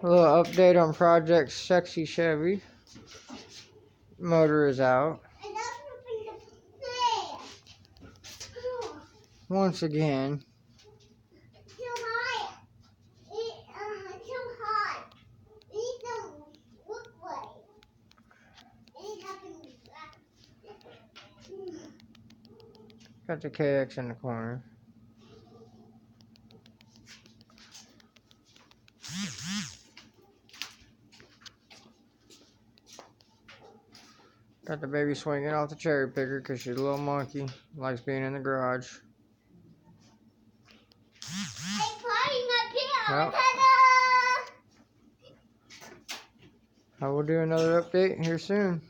A little update on Project Sexy Chevy. Motor is out. Once again. Got the KX in the corner. Got the baby swinging off the cherry picker because she's a little monkey. Likes being in the garage. Well, I will do another update here soon.